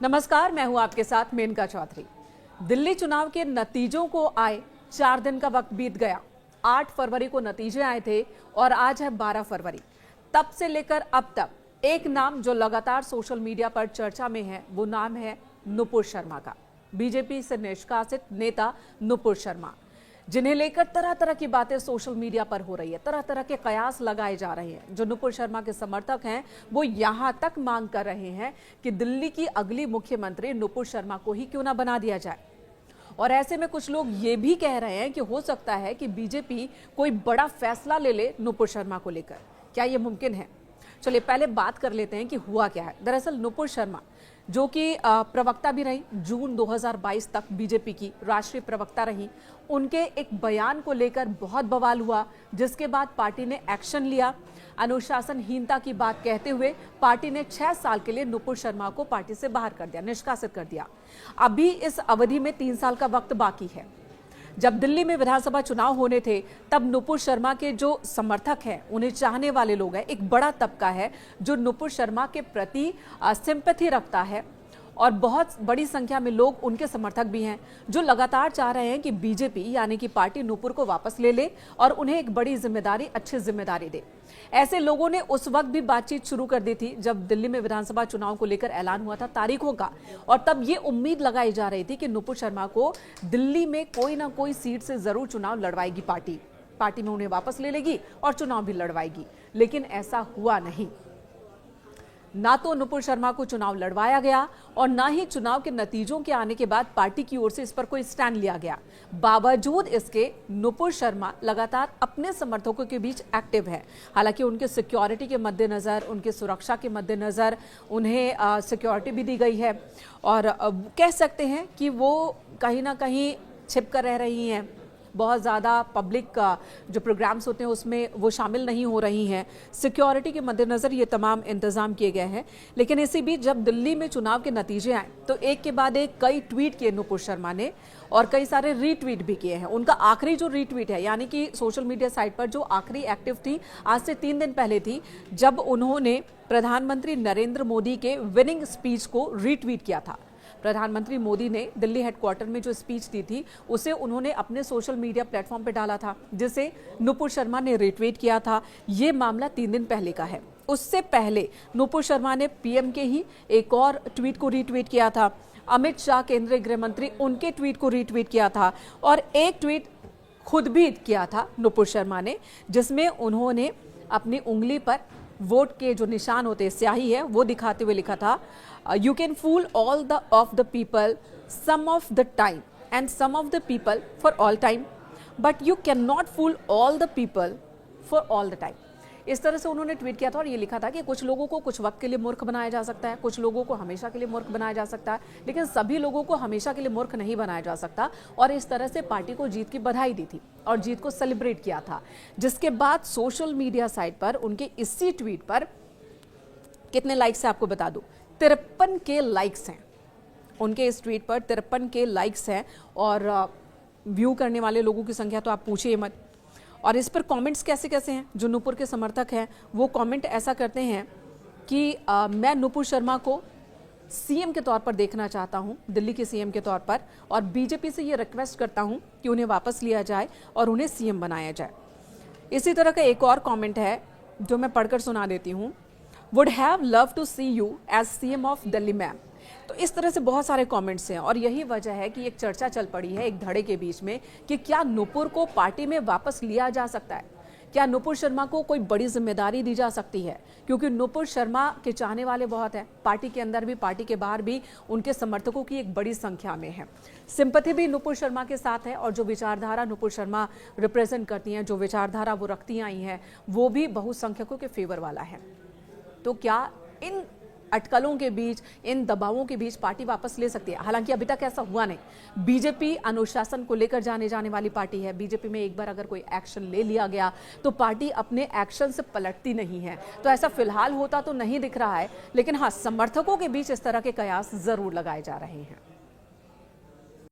नमस्कार, मैं हूं आपके साथ मेनका चौधरी। दिल्ली चुनाव के नतीजों को आए 4 दिन का वक्त बीत गया। 8 फरवरी को नतीजे आए थे और आज है 12 फरवरी। तब से लेकर अब तक एक नाम जो लगातार सोशल मीडिया पर चर्चा में है, वो नाम है नुपुर शर्मा का। बीजेपी से निष्कासित नेता नुपुर शर्मा, जिन्हें लेकर तरह तरह की बातें सोशल मीडिया पर हो रही है, तरह तरह के कयास लगाए जा रहे हैं। जो नुपुर शर्मा के समर्थक हैं वो यहां तक मांग कर रहे हैं कि दिल्ली की अगली मुख्यमंत्री नुपुर शर्मा को ही क्यों ना बना दिया जाए। और ऐसे में कुछ लोग ये भी कह रहे हैं कि हो सकता है कि बीजेपी कोई बड़ा फैसला ले ले नुपुर शर्मा को लेकर। क्या ये मुमकिन है? चलिए पहले बात कर लेते हैं कि हुआ क्या है। दरअसल नुपुर शर्मा, जो कि प्रवक्ता भी रही, जून 2022 तक बीजेपी की राष्ट्रीय प्रवक्ता रही, उनके एक बयान को लेकर बहुत बवाल हुआ, जिसके बाद पार्टी ने एक्शन लिया। अनुशासनहीनता की बात कहते हुए पार्टी ने 6 साल के लिए नुपुर शर्मा को पार्टी से बाहर कर दिया, निष्कासित कर दिया। अभी इस अवधि में 3 साल का वक्त बाकी है। जब दिल्ली में विधानसभा चुनाव होने थे तब नुपुर शर्मा के जो समर्थक हैं, उन्हें चाहने वाले लोग हैं, एक बड़ा तबका है जो नुपुर शर्मा के प्रति सिंपैथी रखता है और बहुत बड़ी संख्या में लोग उनके समर्थक भी हैं, जो लगातार चाह रहे हैं कि बीजेपी यानी कि पार्टी नुपुर को वापस ले ले और उन्हें एक बड़ी जिम्मेदारी, अच्छी जिम्मेदारी दे। ऐसे लोगों ने उस वक्त भी बातचीत शुरू कर दी थी जब दिल्ली में विधानसभा चुनाव को लेकर ऐलान हुआ था तारीखों का, और तब ये उम्मीद लगाई जा रही थी कि नुपुर शर्मा को दिल्ली में कोई ना कोई सीट से जरूर चुनाव लड़वाएगी पार्टी में उन्हें वापस ले लेगी और चुनाव भी लड़वाएगी। लेकिन ऐसा हुआ नहीं। ना तो नुपुर शर्मा को चुनाव लड़वाया गया और ना ही चुनाव के नतीजों के आने के बाद पार्टी की ओर से इस पर कोई स्टैंड लिया गया। बावजूद इसके नुपुर शर्मा लगातार अपने समर्थकों के बीच एक्टिव है। हालांकि उनके सिक्योरिटी के मद्देनजर, उनके सुरक्षा के मद्देनजर उन्हें सिक्योरिटी भी दी गई है और कह सकते हैं कि वो कहीं ना कहीं छिप कर रह रही हैं। बहुत ज़्यादा पब्लिक का जो प्रोग्राम्स होते हैं उसमें वो शामिल नहीं हो रही हैं। सिक्योरिटी के मद्देनज़र ये तमाम इंतज़ाम किए गए हैं। लेकिन इसी बीच जब दिल्ली में चुनाव के नतीजे आए तो एक के बाद एक कई ट्वीट किए नुपुर शर्मा ने और कई सारे रीट्वीट भी किए हैं। उनका आखिरी जो रीट्वीट है, यानी कि सोशल मीडिया साइट पर जो आखिरी एक्टिव थी, आज से 3 दिन पहले थी, जब उन्होंने प्रधानमंत्री नरेंद्र मोदी के विनिंग स्पीच को रीट्वीट किया था। प्रधानमंत्री मोदी ने दिल्ली हेडक्वार्टर में जो स्पीच दी थी उसे उन्होंने अपने सोशल मीडिया प्लेटफॉर्म पे डाला था, जिसे नुपुर शर्मा ने रीट्वीट किया था। ये मामला 3 दिन पहले का है। उससे पहले नुपुर शर्मा ने पीएम के ही एक और ट्वीट को रीट्वीट किया था। अमित शाह केंद्रीय गृह मंत्री, उनके ट्वीट को रीट्वीट किया था और एक ट्वीट खुद भी किया था नुपुर शर्मा ने, जिसमें उन्होंने अपनी उंगली पर वोट के जो निशान होते हैं, स्याही है, वो दिखाते हुए लिखा था, you can fool all of the people some of the time and some of the people for all time, but you can not fool all the people for all the time. इस तरह से उन्होंने tweet किया था और ये लिखा था कि कुछ लोगों को कुछ वक्त के लिए मूर्ख बनाया जा सकता है, कुछ लोगों को हमेशा के लिए मूर्ख बनाया जा सकता है, लेकिन सभी लोगों को हमेशा के लिए मूर्ख नहीं बनाया जा सकता। और इस तरह से पार्टी को जीत की बधाई दी थी और जीत को सेलिब्रेट किया था। जिसके बाद सोशल मीडिया साइट पर उनके इसी ट्वीट पर कितने लाइक्स है आपको बता दूं, 53 के लाइक्स हैं। उनके इस ट्वीट पर 53 के लाइक्स हैं और व्यू करने वाले लोगों की संख्या तो आप पूछिए मत। और इस पर कमेंट्स कैसे कैसे हैं। जो नुपुर के समर्थक हैं वो कमेंट ऐसा करते हैं कि मैं नुपुर शर्मा को सीएम के तौर पर देखना चाहता हूं, दिल्ली के सीएम के तौर पर, और बीजेपी से ये रिक्वेस्ट करता हूं कि उन्हें वापस लिया जाए और उन्हें सीएम बनाया जाए। इसी तरह का एक और कमेंट है जो मैं पढ़कर सुना देती हूं, would have love to see you as CM of Delhi ma'am. तो इस तरह से बहुत सारे कमेंट्स हैं और यही वजह है कि एक चर्चा चल पड़ी है एक धड़े के बीच में कि क्या नुपुर को पार्टी में वापस लिया जा सकता है, क्या नुपुर शर्मा को कोई बड़ी जिम्मेदारी दी जा सकती है, क्योंकि नुपुर शर्मा के चाहने वाले बहुत हैं। पार्टी के अंदर भी, पार्टी के बाहर भी उनके समर्थकों की एक बड़ी संख्या में है। सिंपैथी भी नुपुर शर्मा के साथ है और जो विचारधारा नुपुर शर्मा रिप्रेजेंट करती हैं, जो विचारधारा वो रखती आई हैं, वो भी बहुसंख्यकों के फेवर वाला है। तो क्या इन अटकलों के बीच, इन दबावों के बीच पार्टी वापस ले सकती है? हालांकि अभी तक ऐसा हुआ नहीं। बीजेपी अनुशासन को लेकर जाने वाली पार्टी है। बीजेपी में एक बार अगर कोई एक्शन ले लिया गया तो पार्टी अपने एक्शन से पलटती नहीं है। तो ऐसा फिलहाल होता तो नहीं दिख रहा है, लेकिन हाँ, समर्थकों के बीच इस तरह के कयास जरूर लगाए जा रहे हैं।